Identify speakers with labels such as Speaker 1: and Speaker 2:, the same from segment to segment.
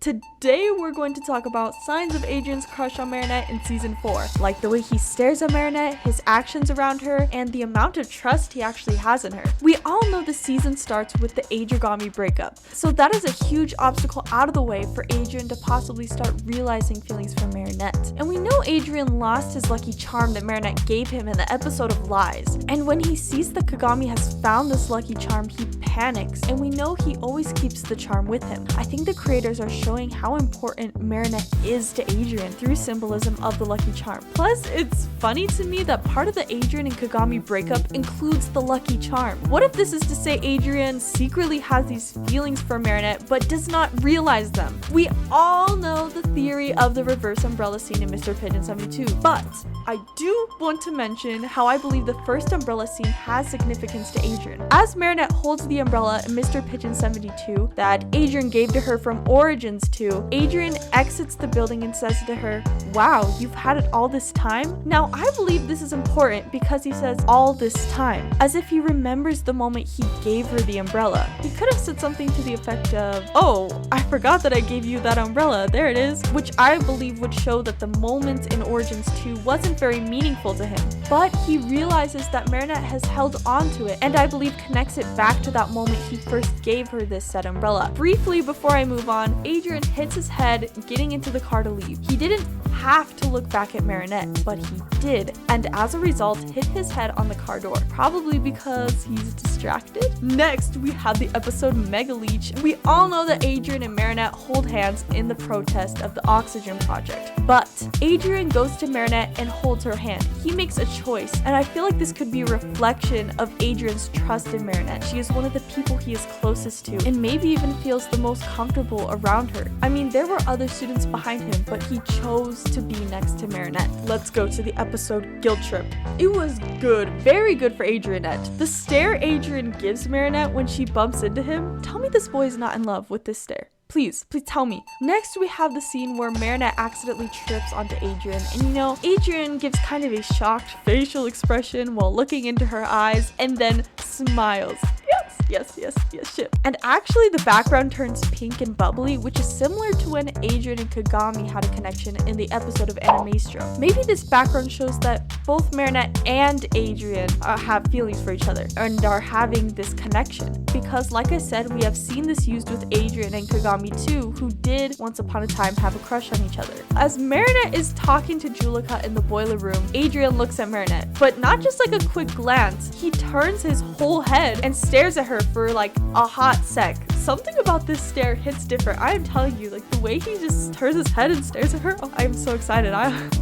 Speaker 1: Today we're going to talk about signs of Adrien's crush on Marinette in season 4, like the way he stares at Marinette, his actions around her, and the amount of trust he actually has in her. We all know the season starts with the Adrigami breakup, so that is a huge obstacle out of the way for Adrien to possibly start realizing feelings for Marinette. And we know Adrien lost his lucky charm that Marinette gave him in the episode of Lies, and when he sees that Kagami has found this lucky charm, he panics, and we know he always keeps the charm with him. I think the creators are showing how important Marinette is to Adrien through symbolism of the lucky charm. Plus, it's funny to me that part of the Adrien and Kagami breakup includes the lucky charm. What if this is to say Adrien secretly has these feelings for Marinette but does not realize them? We all know the theory of the reverse umbrella scene in Mr. Pigeon 72, but I do want to mention how I believe the first umbrella scene has significance to Adrien. As Marinette holds the umbrella in Mr. Pigeon 72 that Adrien gave to her from Origins 2, Adrien exits the building and says to her, "Wow, you've had it all this time?" Now, I believe this is important because he says all this time, as if he remembers the moment he gave her the umbrella. He could have said something to the effect of, "Oh, I forgot that I gave you that umbrella, there it is," which I believe would show that the moment in Origins 2 wasn't very meaningful to him. But he realizes that Marinette has held on to it, and I believe connects it back to that moment he first gave her this said umbrella. Briefly before I move on, Adrien hits his head getting into the car to leave. He didn't have to look back at Marinette, but he did, and as a result hit his head on the car door, probably because he's distracted. Next, we have the episode Megaleech. We all know that Adrien and Marinette hold hands in the protest of the oxygen project, but Adrien goes to Marinette and holds her hand. He makes a choice, and I feel like this could be a reflection of Adrien's trust in Marinette. She is one of the people he is closest to, and maybe even feels the most comfortable around her. I mean, there were other students behind him, but he chose to be next to Marinette. Let's go to the episode Guilt Trip. It was good, very good for Adrienette. The stare Adrien gives Marinette when she bumps into him, tell me this boy is not in love with this stare. Please tell me. Next, we have the scene where Marinette accidentally trips onto Adrien, and you know, Adrien gives kind of a shocked facial expression while looking into her eyes and then smiles. Yes, ship. And actually the background turns pink and bubbly, which is similar to when Adrien and Kagami had a connection in the episode of Animastro. Maybe this background shows that both Marinette and Adrien have feelings for each other and are having this connection. Because like I said, we have seen this used with Adrien and Kagami too, who did once upon a time have a crush on each other. As Marinette is talking to Julika in the boiler room, Adrien looks at Marinette, but not just like a quick glance. He turns his whole head and stares at her for like a hot sec. Something about this stare hits different. I am telling you, like the way he just turns his head and stares at her, oh, I am so excited.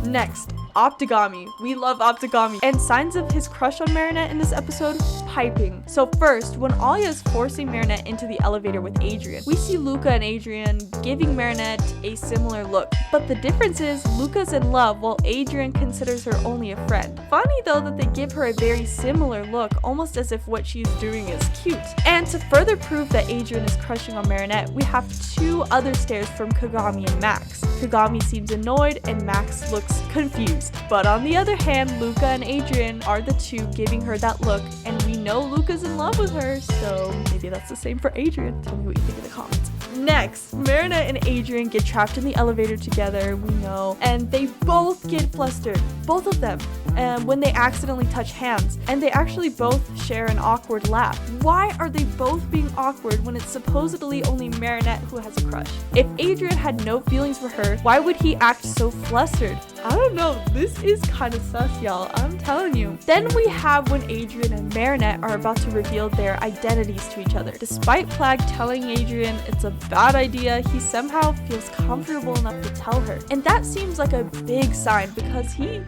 Speaker 1: Next, Optigami. We love Optigami. And signs of his crush on Marinette in this episode, piping. So first, when Alia is forcing Marinette into the elevator with Adrien, we see Luca and Adrien giving Marinette a similar look. But the difference is Luca's in love while Adrien considers her only a friend. Funny though that they give her a very similar look, almost as if what she's doing is cute. And to further prove that Adrien is crushing on Marinette, we have two other stares from Kagami and Max. Kagami seems annoyed and Max looks confused. But on the other hand, Luca and Adrien are the two giving her that look, and we know Luca's in love with her, so maybe that's the same for Adrien. Tell me what you think in the comments. Next, Marinette and Adrien get trapped in the elevator together, we know, and they both get flustered, both of them, when they accidentally touch hands, and they actually both share an awkward laugh. Why are they both being awkward when it's supposedly only Marinette who has a crush? If Adrien had no feelings for her, why would he act so flustered? I don't know, this is kind of sus, y'all, I'm telling you. Then we have when Adrien and Marinette are about to reveal their identities to each other. Despite Plag telling Adrien it's a bad idea, he somehow feels comfortable enough to tell her. And that seems like a big sign because he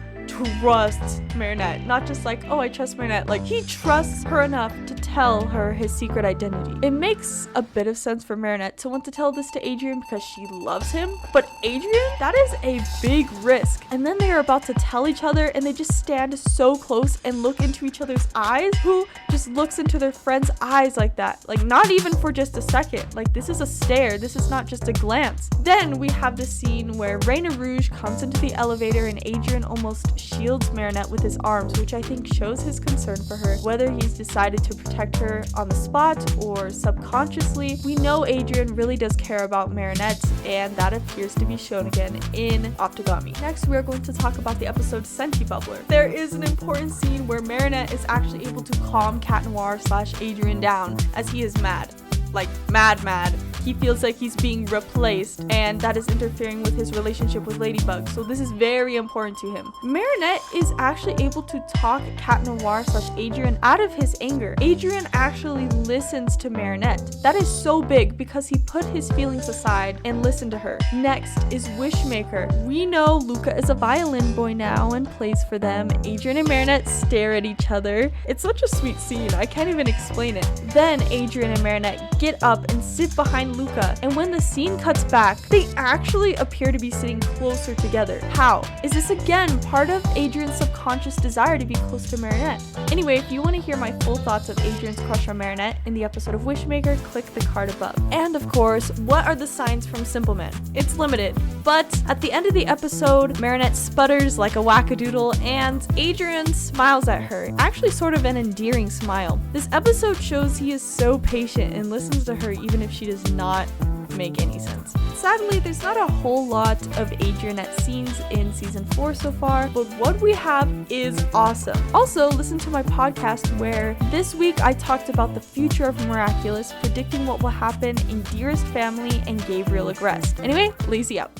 Speaker 1: trusts Marinette. Not just like, oh, I trust Marinette. Like, he trusts her enough to tell her his secret identity. It makes a bit of sense for Marinette to want to tell this to Adrien because she loves him. But Adrien, that is a big risk. And then they are about to tell each other and they just stand so close and look into each other's eyes. Who just looks into their friend's eyes like that? Like, not even for just a second. Like, this is a stare. This is not just a glance. Then we have the scene where Reina Rouge comes into the elevator and Adrien almost shields Marinette with his arms, which I think shows his concern for her, whether he's decided to protect her on the spot or subconsciously. We know Adrien really does care about Marinette, and that appears to be shown again in Optigami. Next, we are going to talk about the episode Sentibubbler. There is an important scene where Marinette is actually able to calm Cat Noir / Adrien down, as he is mad. Like, mad. He feels like he's being replaced, and that is interfering with his relationship with Ladybug, so this is very important to him. Marinette is actually able to talk Cat Noir / Adrien out of his anger. Adrien actually listens to Marinette. That is so big because he put his feelings aside and listened to her. Next is Wishmaker. We know Luca is a violin boy now and plays for them. Adrien and Marinette stare at each other. It's such a sweet scene, I can't even explain it. Then Adrien and Marinette get up and sit behind Luca, and when the scene cuts back, they actually appear to be sitting closer together. How? Is this again part of Adrien's subconscious desire to be close to Marinette? Anyway, if you want to hear my full thoughts of Adrien's crush on Marinette in the episode of Wishmaker, click the card above. And of course, what are the signs from Simpleman? It's limited, but at the end of the episode, Marinette sputters like a wackadoodle and Adrien smiles at her, actually sort of an endearing smile. This episode shows he is so patient and listens to her even if she does not make any sense. Sadly, there's not a whole lot of Adrienette scenes in season 4 so far, but what we have is awesome. Also, listen to my podcast where this week I talked about the future of Miraculous, predicting what will happen in Dearest Family and Gabriel Agreste. Anyway, lazy out.